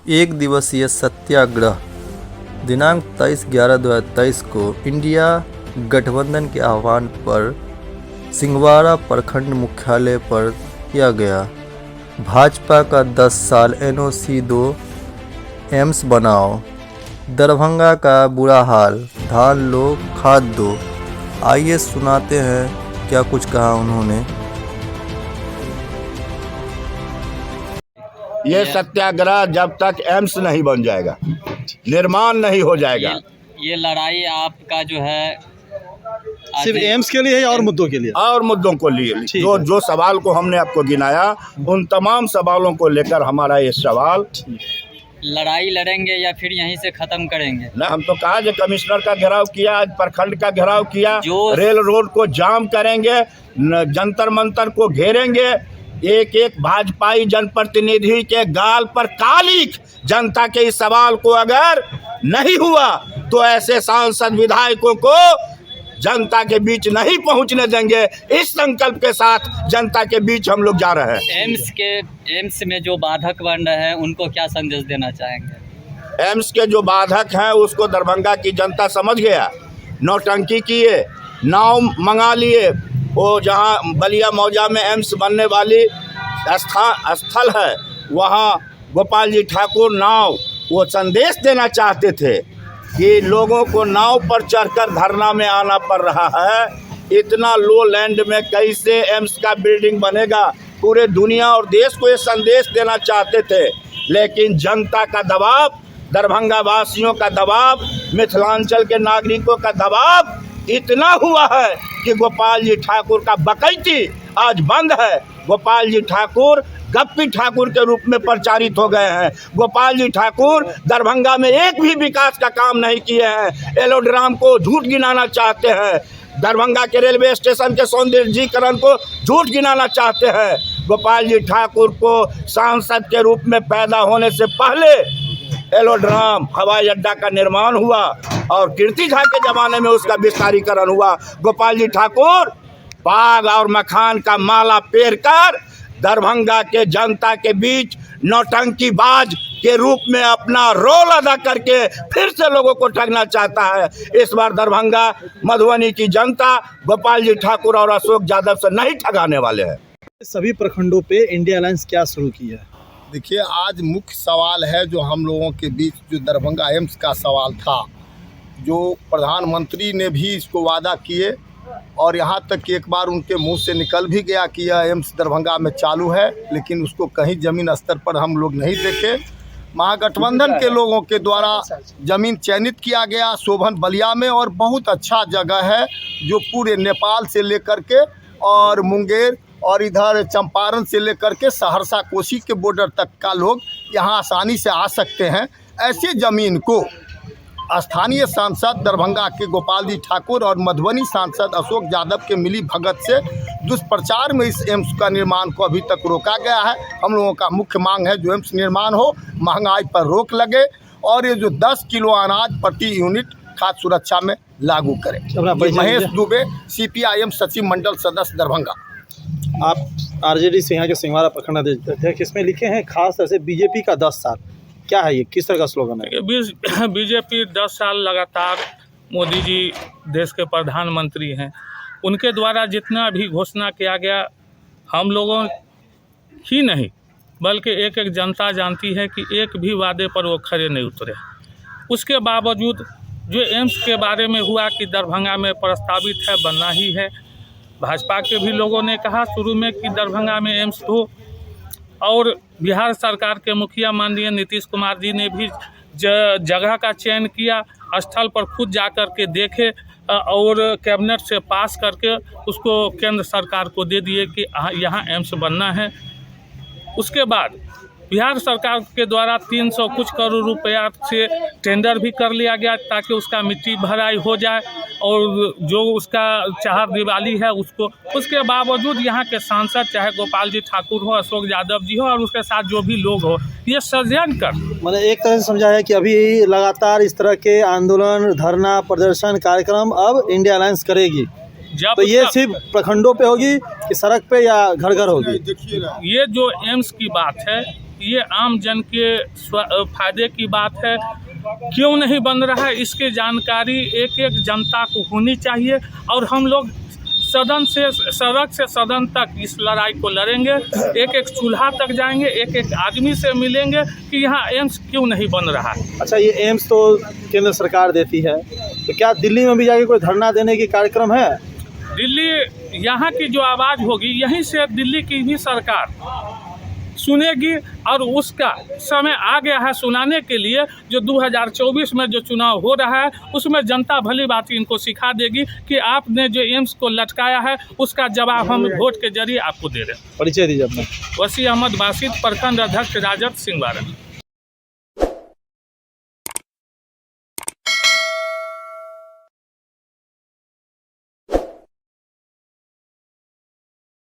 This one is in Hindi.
एक दिवसीय सत्याग्रह दिनांक 23/11/2023 को इंडिया गठबंधन के आह्वान पर सिंहवाड़ा प्रखंड मुख्यालय पर किया गया। भाजपा का 10 साल NOC दो, एम्स बनाओ, दरभंगा का बुरा हाल, धान लो खाद दो। आइए सुनाते हैं क्या कुछ कहा उन्होंने। ये सत्याग्रह जब तक एम्स नहीं बन जाएगा, निर्माण नहीं हो जाएगा। ये लड़ाई आपका जो है सिर्फ एम्स के लिए है और मुद्दों के लिए और मुद्दों को लिए जो सवाल को हमने आपको गिनाया, उन तमाम सवालों को लेकर हमारा ये सवाल। लड़ाई लड़ेंगे या फिर यहीं से खत्म करेंगे? न, हम तो कहा जो कमिश्नर का घेराव किया, आज प्रखंड का घेराव किया, रेल रोड को जाम करेंगे, जंतर मंतर को घेरेंगे, एक एक भाजपाई जनप्रतिनिधि के गाल पर कालिख। जनता के इस सवाल को अगर नहीं हुआ तो ऐसे सांसद विधायकों को जनता के बीच नहीं पहुंचने देंगे। इस संकल्प के साथ जनता के बीच हम लोग जा रहे हैं। एम्स में जो बाधक बन रहे हैं उनको क्या संदेश देना चाहेंगे? एम्स के जो बाधक हैं उसको दरभंगा की जनता समझ गया। नौटंकी किए, नाव मंगा लिए, वो जहाँ बलिया मौजा में एम्स बनने वाली स्थल है, वहाँ गोपाल जी ठाकुर नाव वो संदेश देना चाहते थे कि लोगों को नाव पर चढ़कर धरना में आना पड़ रहा है। इतना लो लैंड में कैसे एम्स का बिल्डिंग बनेगा? पूरे दुनिया और देश को ये संदेश देना चाहते थे, लेकिन जनता का दबाव, दरभंगा वासियों का दबाव, मिथिलांचल के नागरिकों का दबाव इतना हुआ है कि गोपाल जी ठाकुर का बकैती आज बंद है। गोपाल जी ठाकुर गप्पी ठाकुर के रूप में प्रचारित हो गए हैं। गोपाल जी ठाकुर दरभंगा में एक भी विकास का काम नहीं किए हैं। एलोड्राम को झूठ गिनाना चाहते हैं, दरभंगा के रेलवे स्टेशन के सौंदर्यीकरण को झूठ गिनाना चाहते हैं। गोपाल जी ठाकुर को सांसद के रूप में पैदा होने से पहले एलोड्राम हवाई अड्डा का निर्माण हुआ और कीर्ति झा के ज़माने में उसका विस्तारीकरण हुआ। गोपाल जी ठाकुर पाग और मखान का माला पेर कर दरभंगा के जनता के बीच नौटंकीबाज के रूप में अपना रोल अदा करके फिर से लोगों को ठगना चाहता है। इस बार दरभंगा मधुबनी की जनता गोपाल जी ठाकुर और अशोक यादव से नहीं ठगाने वाले हैं। सभी प्रखंडों पे इंडिया अलायंस क्या शुरू की है? देखिए, आज मुख्य सवाल है जो हम लोगों के बीच जो दरभंगा एम्स का सवाल था, जो प्रधानमंत्री ने भी इसको वादा किए और यहाँ तक कि एक बार उनके मुंह से निकल भी गया कि यह एम्स दरभंगा में चालू है, लेकिन उसको कहीं ज़मीन स्तर पर हम लोग नहीं देखे। महागठबंधन के लोगों के द्वारा ज़मीन चयनित किया गया शोभन बलिया में, और बहुत अच्छा जगह है जो पूरे नेपाल से लेकर के और मुंगेर और इधर चंपारण से लेकर के सहरसा कोसी के बॉर्डर तक का लोग यहाँ आसानी से आ सकते हैं। ऐसी ज़मीन को स्थानीय सांसद दरभंगा के गोपाल जी ठाकुर और मधुबनी सांसद अशोक यादव के मिली भगत से दुष्प्रचार में इस एम्स का निर्माण को अभी तक रोका गया है। हम लोगों का मुख्य मांग है जो एम्स निर्माण हो, महंगाई पर रोक लगे और ये जो 10 किलो अनाज प्रति यूनिट खाद्य सुरक्षा में लागू करें। महेश दुबे, CPIM सचिव मंडल सदस्य दरभंगा। आप RJD से यहाँ के सिंहवाड़ा प्रखंड अध्यक्ष, इसमें लिखे हैं खास तरह से BJP का 10 साल, क्या है ये, किस तरह का स्लोगन है? BJP 10 साल लगातार मोदी जी देश के प्रधानमंत्री हैं, उनके द्वारा जितना भी घोषणा किया गया हम लोगों ही नहीं बल्कि एक एक जनता जानती है कि एक भी वादे पर वो खरे नहीं उतरे। उसके बावजूद जो एम्स के बारे में हुआ कि दरभंगा में प्रस्तावित है, बनना ही है। भाजपा के भी लोगों ने कहा शुरू में कि दरभंगा में एम्स हो, और बिहार सरकार के मुखिया माननीय नीतीश कुमार जी ने भी जगह का चयन किया, स्थल पर खुद जा कर के देखे और कैबिनेट से पास करके उसको केंद्र सरकार को दे दिए कि यहाँ एम्स बनना है। उसके बाद बिहार सरकार के द्वारा 300 कुछ करोड़ रुपया से टेंडर भी कर लिया गया ताकि उसका मिट्टी भराई हो जाए और जो उसका चार दिवाली है उसको। उसके बावजूद यहाँ के सांसद चाहे गोपाल जी ठाकुर हो, अशोक यादव जी हो और उसके साथ जो भी लोग हो, ये षड्यंत्र कर मैंने एक तरह से समझा है कि अभी लगातार इस तरह के आंदोलन, धरना, प्रदर्शन कार्यक्रम अब इंडिया अलायंस करेगी। जब तो ये सिर्फ प्रखंडों पे होगी कि सड़क पे या घर घर होगी? ये जो एम्स की बात है ये आम जन के फायदे की बात है। क्यों नहीं बन रहा है इसकी जानकारी एक एक जनता को होनी चाहिए और हम लोग सदन से सड़क से सदन तक इस लड़ाई को लड़ेंगे। एक एक चूल्हा तक जाएंगे, एक एक आदमी से मिलेंगे कि यहाँ एम्स क्यों नहीं बन रहा है। अच्छा, ये एम्स तो केंद्र सरकार देती है, तो क्या दिल्ली में भी जाके कोई धरना देने की कार्यक्रम है? दिल्ली, यहाँ की जो आवाज़ होगी यहीं से दिल्ली की भी सरकार सुनेगी और उसका समय आ गया है सुनाने के लिए। जो 2024 में जो चुनाव हो रहा है उसमें जनता भली भांति इनको सिखा देगी कि आपने जो एम्स को लटकाया है उसका जवाब हम वोट के जरिए आपको दे रहे हैं। परिचय दीजिए अपना। वसी अहमद बासित, प्रखंड अध्यक्ष राजद सिंहवाड़ा।